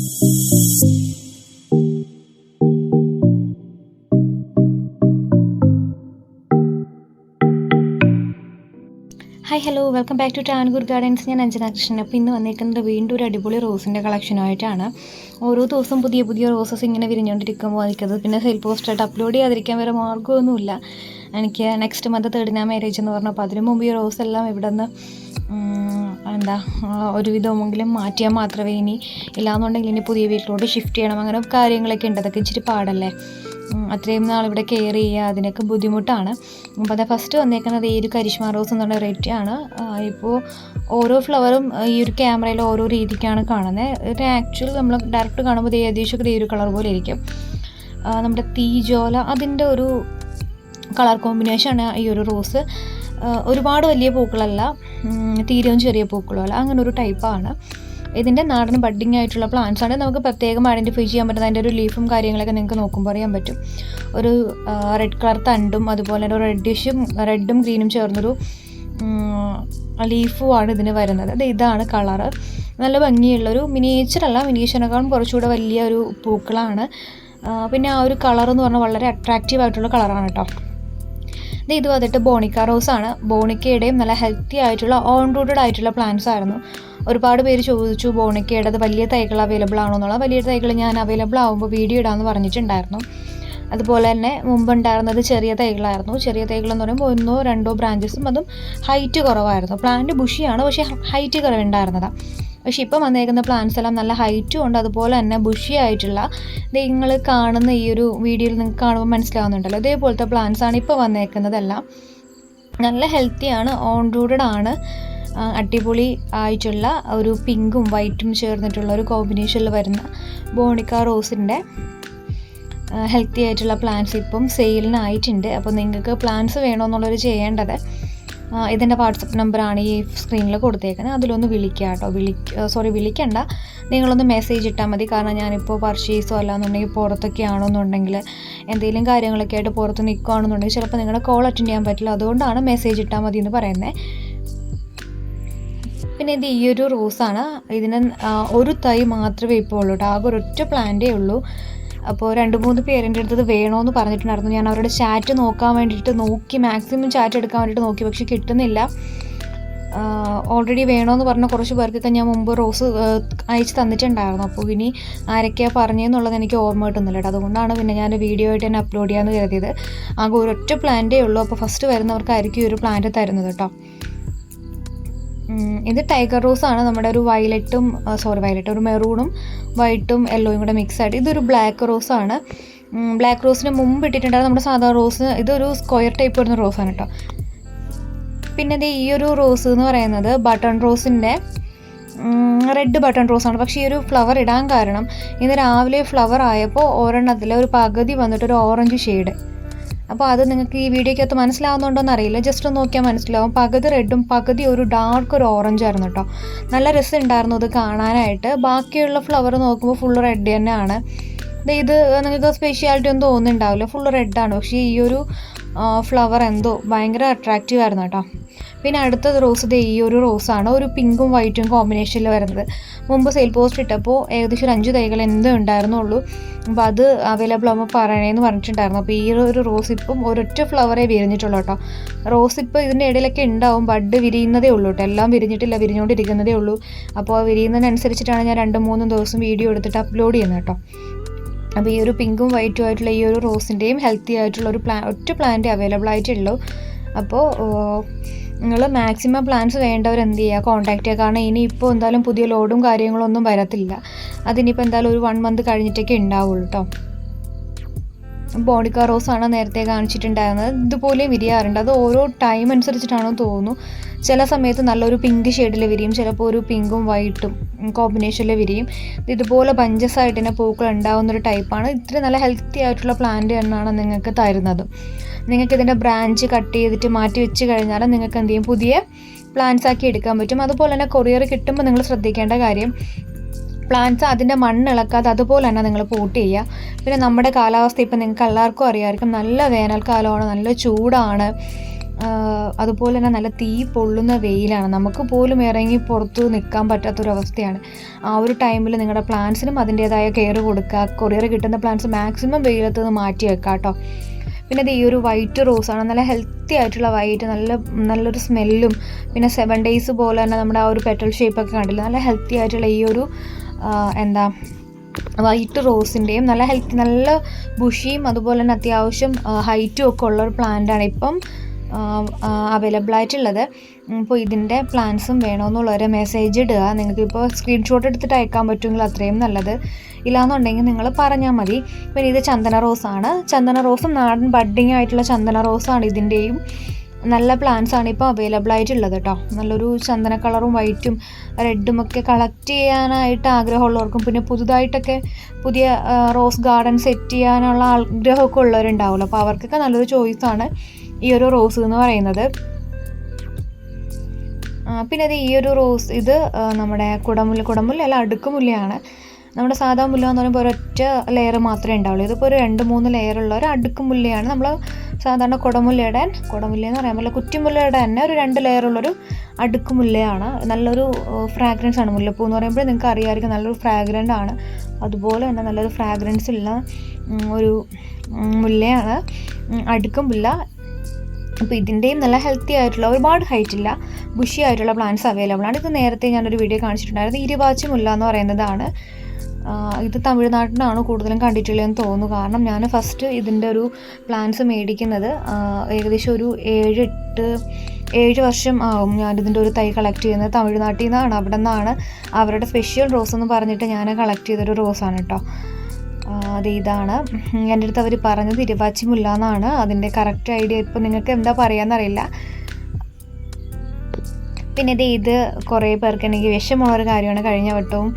Hi hello welcome back to ടാൻകൂർ gardens. ഞാൻ അഞ്ജന കൃഷ്ണൻ. അപ്പോൾ ഇന്ന് വന്നിരിക്കുന്നത് വീണ്ടും ഒരു അടിപൊളി റോസിൻ്റെ കളക്ഷനുമായിട്ടാണ്. ഓരോ ദിവസവും പുതിയ പുതിയ റോസസ് ഇങ്ങനെ വിരിഞ്ഞുകൊണ്ടിരിക്കുമ്പോൾ എനിക്കത് പിന്നെ സെയിൽ പോസ്റ്റായിട്ട് അപ്ലോഡ് ചെയ്യാതിരിക്കാൻ വേറെ മാർഗ്ഗമൊന്നുമില്ല. എനിക്ക് നെക്സ്റ്റ് മന്ത് തേർഡിനാ മാരേജ് എന്ന് പറഞ്ഞപ്പോൾ അതിനു മുമ്പ് ഈ റോസ് എല്ലാം ഇവിടെ നിന്ന് ഒരുവിധമെങ്കിലും മാറ്റിയാൽ മാത്രമേ ഇനി ഇല്ലാന്നുണ്ടെങ്കിൽ ഇനി പുതിയ വീട്ടിലോട്ട് ഷിഫ്റ്റ് ചെയ്യണം, അങ്ങനെ കാര്യങ്ങളൊക്കെ ഉണ്ട്. അതൊക്കെ ഇച്ചിരി പാടല്ലേ, അത്രയും നാളിവിടെ കെയർ ചെയ്യുക, അതിനൊക്കെ ബുദ്ധിമുട്ടാണ്. അപ്പോൾ അത് ഫസ്റ്റ് വന്നേക്കുന്നത് ഈ ഒരു കരിഷ്മ റോസ് എന്നുള്ള റേറ്റ് ആണ്. ഇപ്പോൾ ഓരോ ഫ്ലവറും ഈ ഒരു ക്യാമറയിൽ ഓരോ രീതിക്കാണ് കാണുന്നത്. ഇത് ആക്ച്വലി നമ്മൾ ഡയറക്റ്റ് കാണുമ്പോൾ ഏകദേശം ഈ ഒരു കളർ പോലെ ഇരിക്കും. നമ്മുടെ തീജോല അതിൻ്റെ ഒരു കളർ കോമ്പിനേഷനാണ് ഈ ഒരു റോസ്. ഒരുപാട് വലിയ പൂക്കളല്ല, തീരെയും ചെറിയ പൂക്കളല്ല, അങ്ങനെ ഒരു ടൈപ്പാണ്. ഇതിൻ്റെ നാടൻ ബഡ്ഡിങ് ആയിട്ടുള്ള പ്ലാന്റ്സ് ആണ്. നമുക്ക് പ്രത്യേകം ഐഡൻറ്റിഫൈ ചെയ്യാൻ പറ്റുന്ന അതിൻ്റെ ഒരു ലീഫും കാര്യങ്ങളൊക്കെ നിങ്ങൾക്ക് നോക്കുമ്പോൾ അറിയാൻ പറ്റും. ഒരു റെഡ് കളർ തണ്ടും അതുപോലെ തന്നെ റെഡും ഗ്രീനും ചേർന്നൊരു ലീഫുമാണ് ഇതിന് വരുന്നത്. ഇതാണ് കളറ്. നല്ല ഭംഗിയുള്ളൊരു മിനിയേച്ചറല്ല, മിനിയേച്ചറിനേക്കാളും കുറച്ചുകൂടെ വലിയ ഒരു പൂക്കളാണ്. പിന്നെ ആ ഒരു കളർ എന്ന് പറഞ്ഞാൽ വളരെ അട്രാക്റ്റീവ് ആയിട്ടുള്ള കളറാണ് കേട്ടോ. ഇത് വന്നിട്ട് ബോണിക്ക റോസാണ്. ബോണിക്കയുടെയും നല്ല ഹെൽത്തി ആയിട്ടുള്ള ഓൺ റൂട്ടഡ് ആയിട്ടുള്ള പ്ലാന്റ്സ് ആയിരുന്നു. ഒരുപാട് പേര് ചോദിച്ചു ബോണിക്കയുടെ അത് വലിയ തൈകൾ അവൈലബിൾ ആണോ എന്നുള്ളത്. വലിയ തൈകൾ ഞാൻ അവൈലബിൾ ആകുമ്പോൾ വീഡിയോ ഇടാമെന്ന് പറഞ്ഞിട്ടുണ്ടായിരുന്നു. അതുപോലെ തന്നെ മുമ്പുണ്ടായിരുന്നത് ചെറിയ തൈകളായിരുന്നു. ചെറിയ തൈകൾ എന്ന് പറയുമ്പോൾ 1-2 ബ്രാഞ്ചസും, അതും ഹൈറ്റ് കുറവായിരുന്നു. പ്ലാന്റ് ബുഷിയാണ്, പക്ഷേ ഹൈറ്റ് കുറവുണ്ടായിരുന്നതാണ്. പക്ഷേ ഇപ്പം വന്നേക്കുന്ന പ്ലാന്റ്സ് എല്ലാം നല്ല ഹൈറ്റും ഉണ്ട്, അതുപോലെ തന്നെ ബുഷി ആയിട്ടുള്ള നിങ്ങൾ കാണുന്ന ഈ ഒരു വീഡിയോയിൽ നിങ്ങൾക്ക് കാണുമ്പോൾ മനസ്സിലാവുന്നുണ്ടല്ലോ, ഇതേപോലത്തെ പ്ലാന്റ്സ് ആണ് ഇപ്പോൾ വന്നേക്കുന്നതെല്ലാം. നല്ല ഹെൽത്തിയാണ്, ഓൺ റൂട്ടഡ് ആണ്. അടിപൊളി ആയിട്ടുള്ള ഒരു പിങ്കും വൈറ്റും ചേർന്നിട്ടുള്ള ഒരു കോമ്പിനേഷനിൽ വരുന്ന ബോണിക്ക റോസിൻ്റെ ഹെൽത്തി ആയിട്ടുള്ള പ്ലാന്റ്സ് ഇപ്പം സെയിലിനായിട്ടുണ്ട്. അപ്പോൾ നിങ്ങൾക്ക് പ്ലാന്റ്സ് വേണമെന്നുള്ളവർ ചെയ്യേണ്ടത് ഇതിൻ്റെ വാട്സപ്പ് നമ്പറാണ് ഈ സ്ക്രീനിൽ കൊടുത്തേക്കുന്നത്. അതിലൊന്ന് വിളിക്കുക കേട്ടോ. വിളിക്കണ്ട, നിങ്ങളൊന്ന് മെസ്സേജ് ഇട്ടാൽ മതി. കാരണം ഞാനിപ്പോൾ പർച്ചേസോ അല്ലാന്നുണ്ടെങ്കിൽ പുറത്തൊക്കെ ആണെന്നുണ്ടെങ്കിൽ എന്തെങ്കിലും കാര്യങ്ങളൊക്കെ ആയിട്ട് പുറത്ത് നിൽക്കുകയാണെന്നുണ്ടെങ്കിൽ ചിലപ്പോൾ നിങ്ങളുടെ കോൾ അറ്റൻഡ് ചെയ്യാൻ പറ്റില്ല. അതുകൊണ്ടാണ് മെസ്സേജ് ഇട്ടാൽ മതി എന്ന് പറയുന്നത്. പിന്നെ ഇത് ഈ ഒരു റോസാണ്. ഇതിന് ഒരു തൈ മാത്രമേ ഇപ്പോൾ ഉള്ളൂ കേട്ടോ, ആകെ ഒരൊറ്റ പ്ലാന്റേ ഉള്ളൂ. അപ്പോൾ 2-3 പേരെൻ്റെ അടുത്തത് വേണമെന്ന് പറഞ്ഞിട്ടുണ്ടായിരുന്നു. ഞാൻ അവരുടെ ചാറ്റ് നോക്കാൻ വേണ്ടിയിട്ട് നോക്കി, മാക്സിമം ചാറ്റ് എടുക്കാൻ വേണ്ടിയിട്ട് നോക്കി, പക്ഷെ കിട്ടുന്നില്ല. ഓൾറെഡി വേണമെന്ന് പറഞ്ഞ കുറച്ച് പേർക്കൊക്കെ ഞാൻ മുമ്പ് റോസ് അയച്ച് തന്നിട്ടുണ്ടായിരുന്നു. അപ്പോൾ ഇനി ആരൊക്കെയാണ് പറഞ്ഞതെന്നുള്ളത് എനിക്ക് ഓർമ്മ കിട്ടുന്നില്ല കേട്ടോ. അതുകൊണ്ടാണ് പിന്നെ ഞാൻ വീഡിയോ ആയിട്ട് തന്നെ അപ്ലോഡ് ചെയ്യാമെന്ന് കരുതിയത്. ആകെ ഒരൊറ്റ പ്ലാന്റേ ഉള്ളൂ. അപ്പോൾ ഫസ്റ്റ് വരുന്നവർക്കായിരിക്കും ഈ ഒരു പ്ലാന്റ് തരുന്നത് കേട്ടോ. ഇത് ടൈഗർ റോസാണ്. നമ്മുടെ ഒരു ഒരു മെറൂണും വൈറ്റും യെല്ലോയും കൂടെ മിക്സ് ആയിട്ട്. ഇതൊരു ബ്ലാക്ക് റോസാണ്. ബ്ലാക്ക് റോസിന് മുമ്പ് ഇട്ടിട്ടുണ്ടായിരുന്നു നമ്മുടെ സാധാരണ റോസ്. ഇതൊരു സ്ക്വയർ ടൈപ്പ് വരുന്ന റോസാണ് കേട്ടോ. പിന്നെ ഈ ഒരു റോസ് എന്ന് പറയുന്നത് ബട്ടൺ റോസിൻ്റെ റെഡ് ബട്ടൺ റോസാണ്. പക്ഷേ ഈ ഒരു ഫ്ലവർ ഇടാൻ കാരണം ഇന്ന് രാവിലെ ഫ്ലവർ ആയപ്പോൾ ഒരെണ്ണത്തിൽ ഒരു പകുതി വന്നിട്ടൊരു ഓറഞ്ച് ഷെയ്ഡ്. അപ്പോൾ അത് നിങ്ങൾക്ക് ഈ വീഡിയോയ്ക്കകത്ത് മനസ്സിലാവുന്നുണ്ടോയെന്ന് അറിയില്ല, ജസ്റ്റ് ഒന്ന് നോക്കിയാൽ മനസ്സിലാവും. പകുതി റെഡും പകുതി ഒരു ഡാർക്ക് ഒരു ഓറഞ്ച് ആയിരുന്നു കേട്ടോ. നല്ല രസം ഉണ്ടായിരുന്നു അത് കാണാനായിട്ട്. ബാക്കിയുള്ള ഫ്ലവർ നോക്കുമ്പോൾ ഫുള്ള് റെഡ് തന്നെയാണ്. ഇത് നിങ്ങൾക്ക് സ്പെഷ്യാലിറ്റി ഒന്നും തോന്നുന്നുണ്ടാവില്ല, ഫുള്ള് റെഡാണ്. പക്ഷേ ഈ ഒരു ഫ്ലവർ എന്തോ ഭയങ്കര അട്രാക്റ്റീവ് ആയിരുന്നു കേട്ടോ. പിന്നെ അടുത്തത് റോസ് ഈ ഒരു റോസാണ്. ഒരു പിങ്കും വൈറ്റും കോമ്പിനേഷനിൽ വരുന്നത്. മുമ്പ് സെയിൽ പോസ്റ്റ് ഇട്ടപ്പോൾ ഏകദേശം ഒരു 5 തൈകൾ എന്തോ ഉണ്ടായിരുന്നുള്ളൂ. അപ്പോൾ അത് അവൈലബിൾ ആകുമ്പോൾ പറയണേന്ന് പറഞ്ഞിട്ടുണ്ടായിരുന്നു. അപ്പോൾ ഈ ഒരു റോസ് ഇപ്പം ഒരൊറ്റ ഫ്ലവറേ വിരിഞ്ഞിട്ടുള്ളൂ കേട്ടോ. റോസ് ഇപ്പോൾ ഇതിൻ്റെ ഇടയിലൊക്കെ ഉണ്ടാവും, ബഡ് വിരിയുന്നതേ ഉള്ളൂ കേട്ടോ. എല്ലാം വിരിഞ്ഞിട്ടില്ല, വിരിഞ്ഞുകൊണ്ടിരിക്കുന്നതേ ഉള്ളൂ. അപ്പോൾ വിരിയുന്നതിനനുസരിച്ചിട്ടാണ് ഞാൻ 2-3 ദിവസം വീഡിയോ എടുത്തിട്ട് അപ്ലോഡ് ചെയ്യുന്നത് കേട്ടോ. അപ്പോൾ ഈ ഒരു പിങ്കും വൈറ്റും ആയിട്ടുള്ള ഈ ഒരു റോസിൻ്റെയും ഹെൽത്തി ആയിട്ടുള്ള ഒറ്റ പ്ലാന്റ് അവൈലബിൾ ആയിട്ടുള്ളൂ. അപ്പോൾ നിങ്ങൾ മാക്സിമം പ്ലാന്റ്സ് വേണ്ടവർ എന്ത് ചെയ്യുക, കോൺടാക്ട് ചെയ്യുക. കാരണം ഇനിയിപ്പോൾ എന്തായാലും പുതിയ ലോഡും കാര്യങ്ങളൊന്നും വരത്തില്ല. അതിനിപ്പോൾ എന്തായാലും ഒരു 1 മന്ത് കഴിഞ്ഞിട്ടൊക്കെ ഉണ്ടാവുള്ളൂ കേട്ടോ. ബോണിക്ക റോസാണ് നേരത്തെ കാണിച്ചിട്ടുണ്ടായിരുന്നത്. ഇതുപോലെയും വിരിയാറുണ്ട്. അത് ഓരോ ടൈം അനുസരിച്ചിട്ടാണെന്ന് തോന്നുന്നു. ചില സമയത്ത് നല്ലൊരു പിങ്ക് ഷെയ്ഡിൽ വിരിയും, ചിലപ്പോൾ ഒരു പിങ്കും വൈറ്റും കോമ്പിനേഷനിൽ വിരിയും. ഇതുപോലെ ബഞ്ചസായിട്ട് തന്നെ പൂക്കൾ ഉണ്ടാകുന്നൊരു ടൈപ്പാണ്. ഇത്തിരി നല്ല ഹെൽത്തി ആയിട്ടുള്ള പ്ലാന്റ് എന്നാണ് നിങ്ങൾക്ക് തരുന്നത്. നിങ്ങൾക്ക് ഇതിൻ്റെ ബ്രാഞ്ച് കട്ട് ചെയ്തിട്ട് മാറ്റി വെച്ച് കഴിഞ്ഞാൽ നിങ്ങൾക്ക് എന്ത് ചെയ്യും, പുതിയ പ്ലാന്റ്സ് ആക്കി എടുക്കാൻ പറ്റും. അതുപോലെ തന്നെ കൊറിയർ കിട്ടുമ്പോൾ നിങ്ങൾ ശ്രദ്ധിക്കേണ്ട കാര്യം, പ്ലാന്റ്സ് അതിൻ്റെ മണ്ണിളക്കാതെ അതുപോലെ തന്നെ നിങ്ങൾ പോട്ട് ചെയ്യുക. പിന്നെ നമ്മുടെ കാലാവസ്ഥ ഇപ്പം നിങ്ങൾക്ക് എല്ലാവർക്കും അറിയാമായിരിക്കും, നല്ല വേനൽക്കാലമാണ്, നല്ല ചൂടാണ്. അതുപോലെ തന്നെ നല്ല തീ പൊള്ളുന്ന വെയിലാണ്, നമുക്ക് പോലും ഇറങ്ങി പുറത്ത് നിൽക്കാൻ പറ്റാത്തൊരവസ്ഥയാണ്. ആ ഒരു ടൈമിൽ നിങ്ങളുടെ പ്ലാന്റ്സിനും അതിൻ്റേതായ കെയർ കൊടുക്കുക. കൊറിയർ കിട്ടുന്ന പ്ലാന്റ്സ് മാക്സിമം വെയിലത്ത് നിന്ന് മാറ്റി വെക്കുക കേട്ടോ. പിന്നെ ഇത് ഈ ഒരു വൈറ്റ് റോസാണ്, നല്ല ഹെൽത്തി ആയിട്ടുള്ള വൈറ്റ്, നല്ലൊരു സ്മെല്ലും, പിന്നെ 7 days പോലെ തന്നെ നമ്മുടെ ആ ഒരു പെറ്റൽ ഷേപ്പൊക്കെ കണ്ടില്ല, നല്ല ഹെൽത്തി ആയിട്ടുള്ള ഈ ഒരു വൈറ്റ് റോസിൻ്റെയും നല്ല ബുഷിയും അതുപോലെ തന്നെ അത്യാവശ്യം ഹൈറ്റും ഒക്കെ ഉള്ളൊരു പ്ലാന്റാണ് ഇപ്പം അവൈലബിൾ ആയിട്ടുള്ളത്. അപ്പോൾ ഇതിൻ്റെ പ്ലാൻസും വേണമെന്നുള്ളൊരു മെസ്സേജ് ഇടുക. നിങ്ങൾക്കിപ്പോൾ സ്ക്രീൻഷോട്ട് എടുത്തിട്ട് അയക്കാൻ പറ്റുമെങ്കിൽ അത്രയും നല്ലത്, ഇല്ലാന്നുണ്ടെങ്കിൽ നിങ്ങൾ പറഞ്ഞാൽ മതി. പിന്നെ ഇത് ചന്ദന റോസാണ്. ചന്ദന റോസും നാടൻ ബഡ്ഡിങ് ആയിട്ടുള്ള ചന്ദന റോസാണ്. ഇതിൻ്റെയും നല്ല പ്ലാന്റ്സ് ആണ് ഇപ്പോൾ അവൈലബിൾ ആയിട്ടുള്ളത് കേട്ടോ. നല്ലൊരു ചന്ദന കളറും വൈറ്റും റെഡും ഒക്കെ കളക്ട് ചെയ്യാനായിട്ട് ആഗ്രഹമുള്ളവർക്കും, പിന്നെ പുതിയ റോസ് ഗാർഡൻ സെറ്റ് ചെയ്യാനുള്ള ആഗ്രഹമൊക്കെ ഉള്ളവരുണ്ടാവുമല്ലോ, അപ്പോൾ അവർക്കൊക്കെ നല്ലൊരു ചോയ്സാണ് ഈ ഒരു റോസ് എന്ന് പറയുന്നത്. പിന്നെ ഇത് ഈ ഒരു റോസ്, ഇത് നമ്മുടെ കുടമുല്ല അല്ല, അടുക്കുമുല്ലയാണ്. നമ്മുടെ സാധാ മുല്ല എന്ന് പറയുമ്പോൾ ഒരൊറ്റ ലെയർ മാത്രമേ ഉണ്ടാവുള്ളൂ. ഇതിപ്പോൾ ഒരു 2-3 ലെയറുള്ള ഒരു അടുക്കുമുല്ലയാണ്. നമ്മൾ സാധാരണ കുടമുല്ല എന്ന് പറയാൻ പറ്റില്ല, കുറ്റിമുല്ലയുടെ തന്നെ ഒരു 2 ലെയറുള്ളൊരു അടുക്കുമുല്ലയാണ്. നല്ലൊരു ഫ്രാഗ്രൻസ് ആണ്. മുല്ലപ്പൂ എന്ന് പറയുമ്പോൾ നിങ്ങൾക്ക് അറിയാമായിരിക്കും, നല്ലൊരു ഫ്രാഗ്രൻ്റ് ആണ്. അതുപോലെ തന്നെ നല്ലൊരു ഫ്രാഗ്രൻസ് ഉള്ള ഒരു മുല്ലയാണ് അടുക്കുമുല്ല. അപ്പോൾ ഇതിൻ്റെയും നല്ല ഹെൽത്തി ആയിട്ടുള്ള, ഒരുപാട് ഹൈറ്റ് ഇല്ല, ബുഷി ആയിട്ടുള്ള പ്ലാന്റ്സ് അവൈലബിൾ ആണ്. ഇത് നേരത്തെ ഞാനൊരു വീഡിയോ കാണിച്ചിട്ടുണ്ടായിരുന്നു. ഇരുവാച്ചി മുല്ല എന്ന് പറയുന്നതാണ്. ഇത് തമിഴ്നാട്ടിലാണ് കൂടുതലും കണ്ടിട്ടുള്ളതെന്ന് തോന്നുന്നു. കാരണം ഞാൻ ഫസ്റ്റ് ഇതിൻ്റെ ഒരു പ്ലാന്റ്സ് മേടിക്കുന്നത് ഏകദേശം ഒരു 7 വർഷം ആവും ഞാനിതിൻ്റെ ഒരു തൈ കളക്ട് ചെയ്യുന്നത്. തമിഴ്നാട്ടിൽ നിന്നാണ്, അവിടെ നിന്നാണ് അവരുടെ സ്പെഷ്യൽ റോസ് എന്ന് പറഞ്ഞിട്ട് ഞാൻ കളക്ട് ചെയ്തൊരു റോസാണ് കേട്ടോ. ഇതാണ് എൻ്റെ അടുത്ത് അവർ പറഞ്ഞത് ഇരുവാച്ചി മുല്ല എന്നാണ്. അതിൻ്റെ കറക്റ്റ് ഐഡിയ ഇപ്പോൾ നിങ്ങൾക്ക് എന്താ പറയാമെന്നറിയില്ല. പിന്നെ ഇത് കുറേ പേർക്ക് എനിക്ക് വിഷമമുള്ളൊരു കാര്യമാണ്. കഴിഞ്ഞ വട്ടവും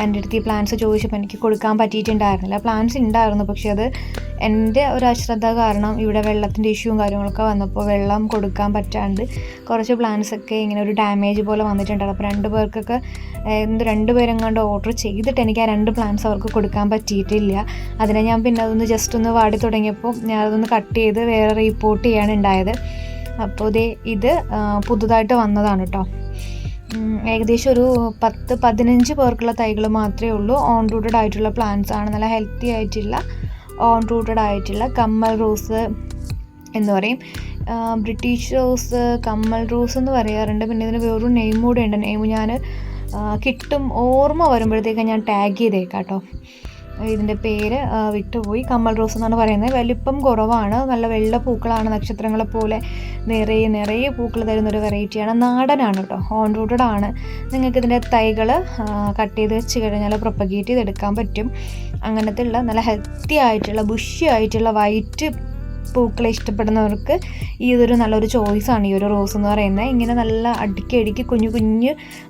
എൻ്റെ അടുത്ത് ഈ പ്ലാന്റ്സ് ചോദിച്ചപ്പോൾ എനിക്ക് കൊടുക്കാൻ പറ്റിയിട്ടുണ്ടായിരുന്നില്ല. പ്ലാന്റ്സ് ഉണ്ടായിരുന്നു, പക്ഷേ അത് എൻ്റെ ഒരു അശ്രദ്ധ കാരണം ഇവിടെ വെള്ളത്തിൻ്റെ ഇഷ്യൂവും കാര്യങ്ങളൊക്കെ വന്നപ്പോൾ വെള്ളം കൊടുക്കാൻ പറ്റാണ്ട് കുറച്ച് പ്ലാന്റ്സൊക്കെ ഇങ്ങനെ ഒരു ഡാമേജ് പോലെ വന്നിട്ടുണ്ടായിരുന്നു. അപ്പോൾ 2 പേരെങ്ങാണ്ട് ഓർഡർ ചെയ്തിട്ട് എനിക്ക് ആ 2 പ്ലാന്റ്സ് അവർക്ക് കൊടുക്കാൻ പറ്റിയിട്ടില്ല. അതിനെ ഞാൻ പിന്നെ അതൊന്ന് ജസ്റ്റ് ഒന്ന് വാടി തുടങ്ങിയപ്പോൾ ഞാനതൊന്ന് കട്ട് ചെയ്ത് വേറെ റീപോർട്ട് ചെയ്യാണ് ഉണ്ടായത്. അപ്പോൾ ഇത് പുതുതായിട്ട് വന്നതാണ് കേട്ടോ. ഏകദേശം ഒരു 10-15 പേർക്കുള്ള തൈകൾ മാത്രമേ ഉള്ളൂ. ഓൺ റൂട്ടഡ് ആയിട്ടുള്ള പ്ലാന്റ്സ് ആണ്. നല്ല ഹെൽത്തി ആയിട്ടുള്ള ഓൺ റൂട്ടഡ് ആയിട്ടുള്ള കമ്മൽ റോസ് എന്ന് പറയും. ബ്രിട്ടീഷ് റോസ്, കമ്മൽ റോസ് എന്ന് പറയാറുണ്ട്. പിന്നെ ഇതിന് വേറൊരു നെയിം കൂടെ ഉണ്ട്. നെയിം ഞാൻ ഓർമ്മ വരുമ്പോഴത്തേക്ക് ഞാൻ ടാഗ് ചെയ്തേക്കാം കേട്ടോ. ഇതിൻ്റെ പേര് വിട്ടുപോയി. കമ്മൽ റോസ് എന്നാണ് പറയുന്നത്. വലിപ്പം കുറവാണ്, നല്ല വെള്ള പൂക്കളാണ്, നക്ഷത്രങ്ങളെ പോലെ നിറയെ പൂക്കൾ തരുന്നൊരു വെറൈറ്റിയാണ്. നാടനാണ് കേട്ടോ, ഓൺ റൂട്ടഡ് ആണ്. നിങ്ങൾക്ക് ഇതിൻ്റെ തൈകൾ കട്ട് ചെയ്ത് വെച്ച് കഴിഞ്ഞാൽ പ്രൊപ്പഗേറ്റ് ചെയ്തെടുക്കാൻ പറ്റും. അങ്ങനത്തെ ഉള്ള നല്ല ഹെൽത്തി ആയിട്ടുള്ള ബുഷി ആയിട്ടുള്ള വൈറ്റ് പൂക്കളെ ഇഷ്ടപ്പെടുന്നവർക്ക് ഇതൊരു നല്ലൊരു ചോയ്സാണ് ഈ ഒരു റോസ് എന്ന് പറയുന്നത്. ഇങ്ങനെ നല്ല അടുക്കി കുഞ്ഞു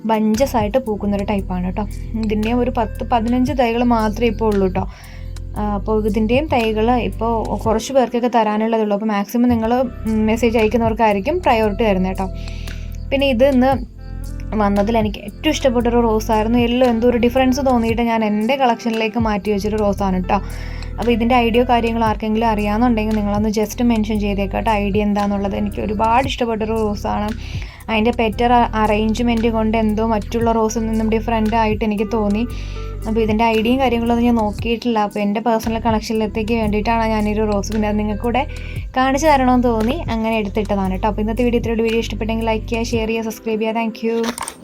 ബഞ്ചസ് ആയിട്ട് പൂക്കുന്നൊരു ടൈപ്പാണ് കേട്ടോ. ഇതിൻ്റെ ഒരു 10-15 തൈകൾ മാത്രമേ ഇപ്പോൾ ഉള്ളൂ കേട്ടോ. അപ്പോൾ ഇതിൻ്റെയും തൈകൾ ഇപ്പോൾ കുറച്ച് പേർക്കൊക്കെ തരാനുള്ളതുള്ളൂ. അപ്പോൾ മാക്സിമം നിങ്ങൾ മെസ്സേജ് അയക്കുന്നവർക്കായിരിക്കും പ്രയോറിറ്റി തരുന്നത് കേട്ടോ. പിന്നെ ഇന്ന് വന്നതിൽ എനിക്ക് ഏറ്റവും ഇഷ്ടപ്പെട്ടൊരു റോസായിരുന്നു. എന്തോ ഒരു ഡിഫറൻസ് തോന്നിയിട്ട് ഞാൻ എൻ്റെ കളക്ഷനിലേക്ക് മാറ്റി വെച്ചൊരു റോസാണ് കേട്ടോ. അപ്പോൾ ഇതിൻ്റെ ഐഡിയ കാര്യങ്ങൾ ആർക്കെങ്കിലും അറിയാമെന്നുണ്ടെങ്കിൽ നിങ്ങളൊന്ന് ജസ്റ്റ് മെൻഷൻ ചെയ്തേക്കട്ടെ ഐഡിയ എന്താണെന്നുള്ളത്. എനിക്ക് ഒരുപാട് ഇഷ്ടപ്പെട്ടൊരു റോസാണ്. അതിൻ്റെ പെറ്റർ അറേഞ്ച്മെൻറ്റ് കൊണ്ട് എന്തോ മറ്റുള്ള റോസിൽ നിന്നും ഡിഫറെൻ്റ് ആയിട്ട് എനിക്ക് തോന്നി. അപ്പോൾ ഇതിൻ്റെ ഐഡിയയും കാര്യങ്ങളൊന്നും ഞാൻ നോക്കിയിട്ടില്ല. അപ്പോൾ എൻ്റെ പേഴ്സണൽ കളക്ഷനിലത്തേക്ക് വേണ്ടിയിട്ടാണ് ഞാനൊരു റോസ് പിന്നെ അത് നിങ്ങൾക്കൂടെ കാണിച്ചു തരണമെന്ന് തോന്നി അങ്ങനെ എടുത്തിട്ടതാണ് കേട്ടോ. അപ്പോൾ ഇന്നത്തെ വീഡിയോ ഇത്രയൊരു വീഡിയോ ഇഷ്ടപ്പെട്ടെങ്കിൽ ലൈക്ക് ചെയ്യുക, ഷെയർ ചെയ്യുക, സബ്സ്ക്രൈബ് ചെയ്യുക. താങ്ക്